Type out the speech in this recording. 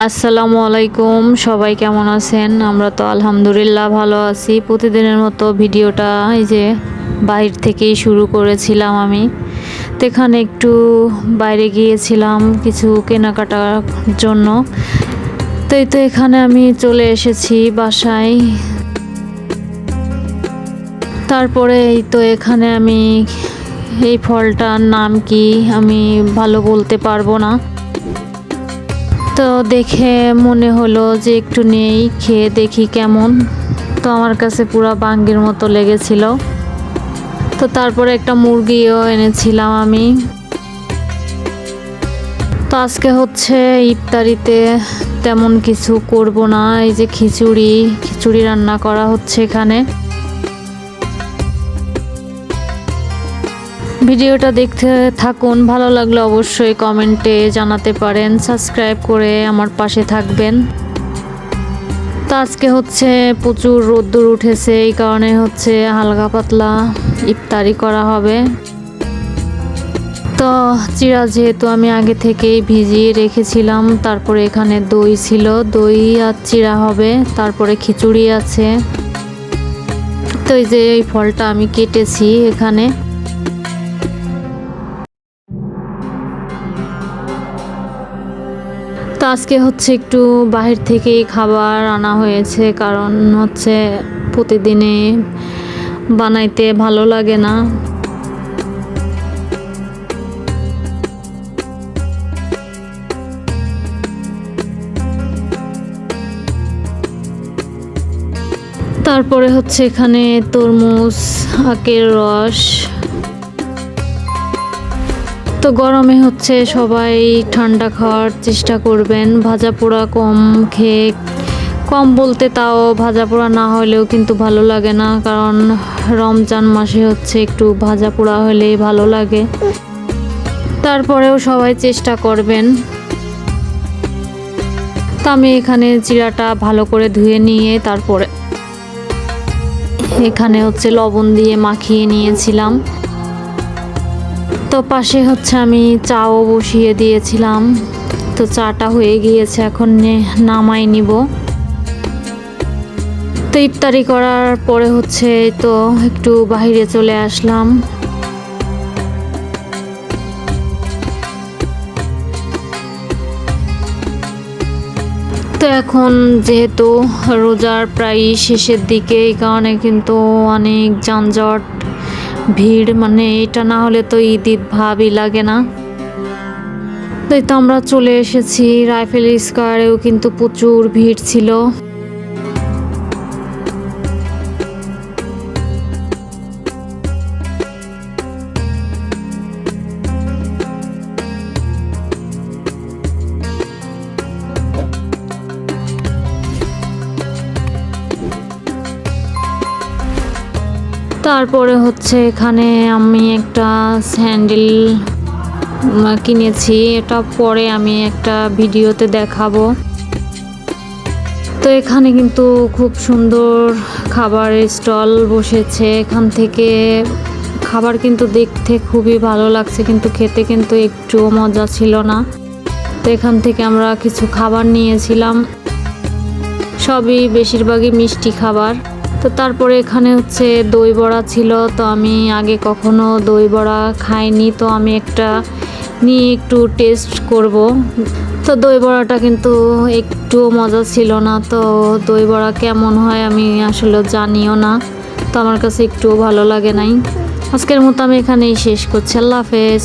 আসসালামু আলাইকুম, সবাই কেমন আছেন? আমরা তো আলহামদুলিল্লাহ ভালো আছি। প্রতিদিনের মতো ভিডিওটা এই যে বাইরে থেকেই শুরু করেছিলাম আমি। তো এখানে একটু বাইরে গিয়েছিলাম কিছু কেনাকাটার জন্য। তো এই তো এখানে আমি চলে এসেছি বাসায়। তারপরে এই তো এখানে আমি এই ফলটার নাম কি আমি ভালো বলতে পারবো না। তো দেখে মনে হলো যে একটু নেই, খেয়ে দেখি কেমন। তো আমার কাছে পুরো বাঙ্গির মতো লেগেছিল। তো তারপরে একটা মুরগিও এনেছিলাম আমি। তো আজকে হচ্ছে ইফতারিতে তেমন কিছু করব না, এই যে খিচুড়ি রান্না করা হচ্ছে এখানে। ভিডিওটা দেখতে থাকুন, ভালো লাগলে অবশ্যই কমেন্টে জানাতে পারেন, সাবস্ক্রাইব করে আমার পাশে থাকবেন। তো আজকে হচ্ছে প্রচুর রোদ্দুর উঠেছে, এই কারণে হচ্ছে হালকা পাতলা ইফতারি করা হবে। তো চিড়া যেহেতু আমি আগে থেকেই ভিজিয়ে রেখেছিলাম, তারপরে এখানে দই ছিল, দই আর চিড়া হবে, তারপরে খিচুড়ি আছে। তো এই যে এই ফলটা আমি কেটেছি এখানে। তো আজকে হচ্ছে একটু বাহির থেকেই খাবার আনা হয়েছে, কারণ হচ্ছে প্রতিদিনে বানাইতে ভালো লাগে না। তারপরে হচ্ছে এখানে তরমুজ, আখের রস। তো গরমে হচ্ছে সবাই ঠান্ডা খাওয়ার চেষ্টা করবেন, ভাজা পোড়া কম খেয়ে, কম বলতে তাও ভাজা পোড়া না হলেও কিন্তু ভালো লাগে না, কারণ রমজান মাসে হচ্ছে একটু ভাজা পোড়া হলেই ভালো লাগে। তারপরেও সবাই চেষ্টা করবেন। তো আমি এখানে জিরাটা ভালো করে ধুয়ে নিয়ে তারপরে এখানে হচ্ছে লবণ দিয়ে মাখিয়ে নিয়েছিলাম। তো পাশে হচ্ছে আমি চাও বসিয়ে দিয়েছিলাম। তো চাটা হয়ে গিয়েছে, এখন নামাই নিব। তো ইফতারি করার পরে হচ্ছে তো একটু বাইরে চলে আসলাম। তো এখন যেহেতু রোজার প্রায় শেষের দিকে, এই কারণে কিন্তু অনেক যানজট, ভিড়, মানে এটা না হলে তো ঈদ ভাবই লাগে না। তাই তো আমরা চলে এসেছি রাইফেল স্কয়ারেও, কিন্তু প্রচুর ভিড় ছিল। তারপরে হচ্ছে এখানে আমি একটা স্যান্ডেল কিনেছি, এটা পরে আমি একটা ভিডিওতে দেখাবো। তো এখানে কিন্তু খুব সুন্দর খাবারের স্টল বসেছে, এখান থেকে খাবার কিন্তু দেখতে খুবই ভালো লাগছে, কিন্তু খেতে কিন্তু একটুও মজা ছিল না। তো এখান থেকে আমরা কিছু খাবার নিয়েছিলাম, সবই বেশিরভাগই মিষ্টি খাবার। তো তারপরে এখানে হচ্ছে দই বড়া ছিল, তো আমি আগে কখনো দই বড়া খাইনি, তো আমি একটা নিয়ে একটু টেস্ট করব। তো দই বড়াটা কিন্তু একটু মজা ছিল না। তো দই বড়া কেমন হয় আমি আসলে জানিও না, তো আমার কাছে একটুও ভালো লাগে নাই। আজকের মতো আমি এখানেই শেষ করছি। আল্লাহ হাফেজ।